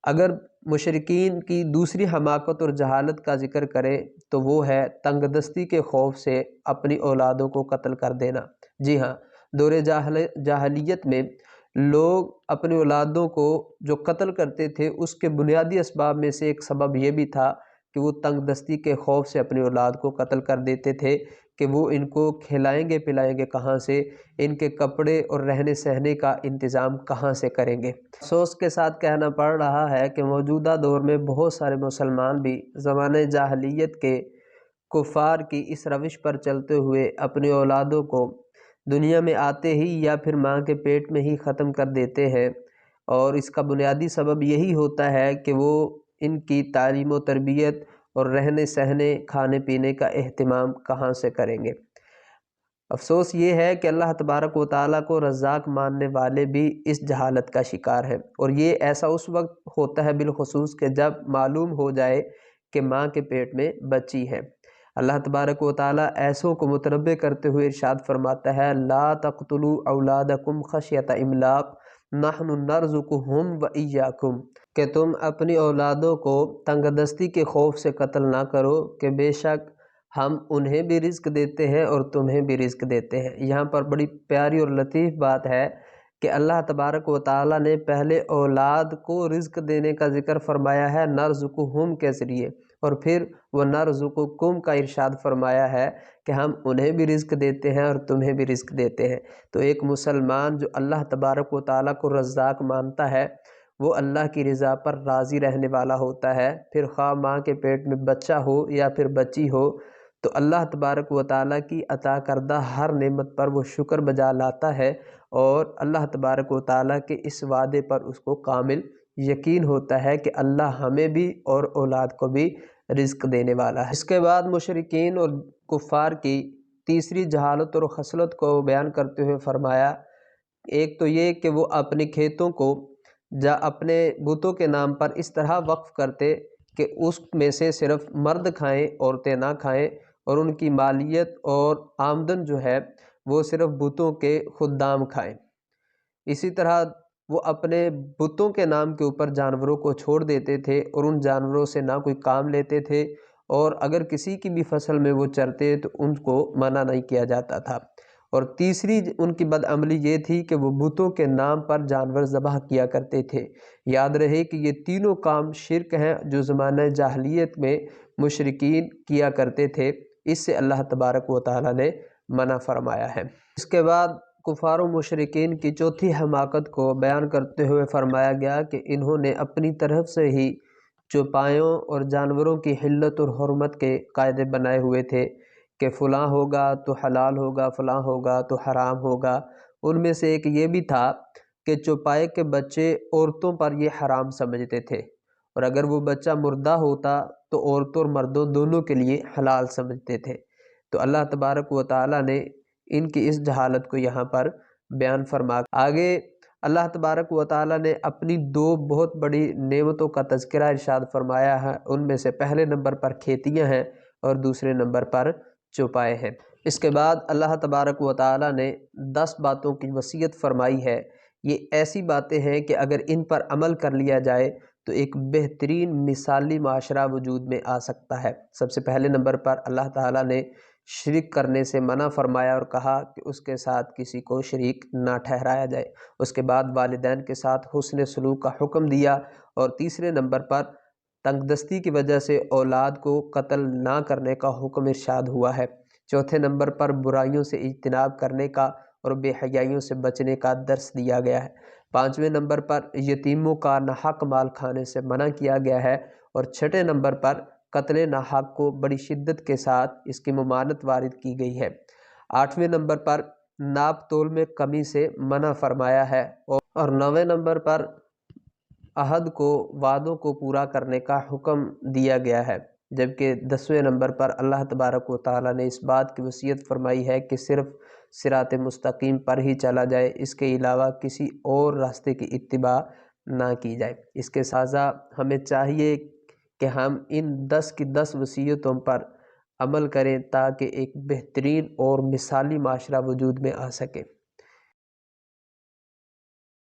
اگر مشرکین کی دوسری حماقت اور جہالت کا ذکر کریں تو وہ ہے تنگ دستی کے خوف سے اپنی اولادوں کو قتل کر دینا۔ جی ہاں، دور جاہلیت میں لوگ اپنی اولادوں کو جو قتل کرتے تھے اس کے بنیادی اسباب میں سے ایک سبب یہ بھی تھا کہ وہ تنگ دستی کے خوف سے اپنی اولاد کو قتل کر دیتے تھے کہ وہ ان کو کھلائیں گے پلائیں گے کہاں سے، ان کے کپڑے اور رہنے سہنے کا انتظام کہاں سے کریں گے۔ افسوس کے ساتھ کہنا پڑ رہا ہے کہ موجودہ دور میں بہت سارے مسلمان بھی زمانہ جاہلیت کے کفار کی اس روش پر چلتے ہوئے اپنی اولادوں کو دنیا میں آتے ہی یا پھر ماں کے پیٹ میں ہی ختم کر دیتے ہیں، اور اس کا بنیادی سبب یہی ہوتا ہے کہ وہ ان کی تعلیم و تربیت اور رہنے سہنے کھانے پینے کا اہتمام کہاں سے کریں گے۔ افسوس یہ ہے کہ اللہ تبارک و تعالیٰ کو رزاق ماننے والے بھی اس جہالت کا شکار ہیں، اور یہ ایسا اس وقت ہوتا ہے بالخصوص کہ جب معلوم ہو جائے کہ ماں کے پیٹ میں بچی ہے۔ اللہ تبارک و تعالیٰ ایسوں کو متنبہ کرتے ہوئے ارشاد فرماتا ہے لا تقتلوا اولادکم خشیۃ املاق نحن نرزقہم وایاکم، کہ تم اپنی اولادوں کو تنگ دستی کے خوف سے قتل نہ کرو کہ بے شک ہم انہیں بھی رزق دیتے ہیں اور تمہیں بھی رزق دیتے ہیں۔ یہاں پر بڑی پیاری اور لطیف بات ہے کہ اللہ تبارک و تعالیٰ نے پہلے اولاد کو رزق دینے کا ذکر فرمایا ہے نرزقہم کے ذریعے، اور پھر وہ نرزقکم کا ارشاد فرمایا ہے کہ ہم انہیں بھی رزق دیتے ہیں اور تمہیں بھی رزق دیتے ہیں۔ تو ایک مسلمان جو اللہ تبارک و تعالیٰ کو رزاق مانتا ہے وہ اللہ کی رضا پر راضی رہنے والا ہوتا ہے، پھر خواہ ماں کے پیٹ میں بچہ ہو یا پھر بچی ہو، تو اللہ تبارک و تعالیٰ کی عطا کردہ ہر نعمت پر وہ شکر بجا لاتا ہے، اور اللہ تبارک و تعالیٰ کے اس وعدے پر اس کو کامل یقین ہوتا ہے کہ اللہ ہمیں بھی اور اولاد کو بھی رزق دینے والا ہے۔ اس کے بعد مشرکین اور کفار کی تیسری جہالت اور خصلت کو بیان کرتے ہوئے فرمایا، ایک تو یہ کہ وہ اپنے کھیتوں کو اپنے بتوں کے نام پر اس طرح وقف کرتے کہ اس میں سے صرف مرد کھائیں عورتیں نہ کھائیں، اور ان کی مالیت اور آمدن جو ہے وہ صرف بتوں کے خدام کھائیں۔ اسی طرح وہ اپنے بتوں کے نام کے اوپر جانوروں کو چھوڑ دیتے تھے اور ان جانوروں سے نہ کوئی کام لیتے تھے، اور اگر کسی کی بھی فصل میں وہ چرتے تو ان کو منع نہیں کیا جاتا تھا۔ اور تیسری ان کی بدعملی یہ تھی کہ وہ بتوں کے نام پر جانور ذبح کیا کرتے تھے۔ یاد رہے کہ یہ تینوں کام شرک ہیں جو زمانہ جاہلیت میں مشرکین کیا کرتے تھے، اس سے اللہ تبارک و تعالیٰ نے منع فرمایا ہے۔ اس کے بعد کفار و مشرکین کی چوتھی حماقت کو بیان کرتے ہوئے فرمایا گیا کہ انہوں نے اپنی طرف سے ہی چوپایوں اور جانوروں کی حلت اور حرمت کے قاعدے بنائے ہوئے تھے کہ فلاں ہوگا تو حلال ہوگا، فلاں ہوگا تو حرام ہوگا۔ ان میں سے ایک یہ بھی تھا کہ چوپائے کے بچے عورتوں پر یہ حرام سمجھتے تھے، اور اگر وہ بچہ مردہ ہوتا تو عورتوں اور مردوں دونوں کے لیے حلال سمجھتے تھے۔ تو اللہ تبارک و تعالیٰ نے ان کی اس جہالت کو یہاں پر بیان فرما آگے اللہ تبارک و تعالیٰ نے اپنی دو بہت بڑی نعمتوں کا تذکرہ ارشاد فرمایا ہے، ان میں سے پہلے نمبر پر کھیتیاں ہیں اور دوسرے نمبر پر چوپائے ہیں۔ اس کے بعد اللہ تبارک و تعالیٰ نے 10 باتوں کی وصیت فرمائی ہے۔ یہ ایسی باتیں ہیں کہ اگر ان پر عمل کر لیا جائے تو ایک بہترین مثالی معاشرہ وجود میں آ سکتا ہے۔ سب سے پہلے نمبر پر اللہ تعالیٰ نے شرک کرنے سے منع فرمایا اور کہا کہ اس کے ساتھ کسی کو شریک نہ ٹھہرایا جائے۔ اس کے بعد والدین کے ساتھ حسن سلوک کا حکم دیا، اور تیسرے نمبر پر تنگ دستی کی وجہ سے اولاد کو قتل نہ کرنے کا حکم ارشاد ہوا ہے۔ چوتھے نمبر پر برائیوں سے اجتناب کرنے کا اور بے حیائیوں سے بچنے کا درس دیا گیا ہے۔ 5ویں نمبر پر یتیموں کا ناحق مال کھانے سے منع کیا گیا ہے، اور 6 نمبر پر قتل ناحق کو بڑی شدت کے ساتھ اس کی ممانعت وارد کی گئی ہے۔ 8ویں نمبر پر ناپ تول میں کمی سے منع فرمایا ہے، اور 9ویں نمبر پر عہد کو وعدوں کو پورا کرنے کا حکم دیا گیا ہے، جبکہ 10ویں نمبر پر اللہ تبارک و تعالیٰ نے اس بات کی وصیت فرمائی ہے کہ صرف صراط مستقیم پر ہی چلا جائے، اس کے علاوہ کسی اور راستے کی اتباع نہ کی جائے۔ اس کے ساتھ ہمیں چاہیے کہ ہم ان 10 کی 10 وصیتوں پر عمل کریں تاکہ ایک بہترین اور مثالی معاشرہ وجود میں آ سکے۔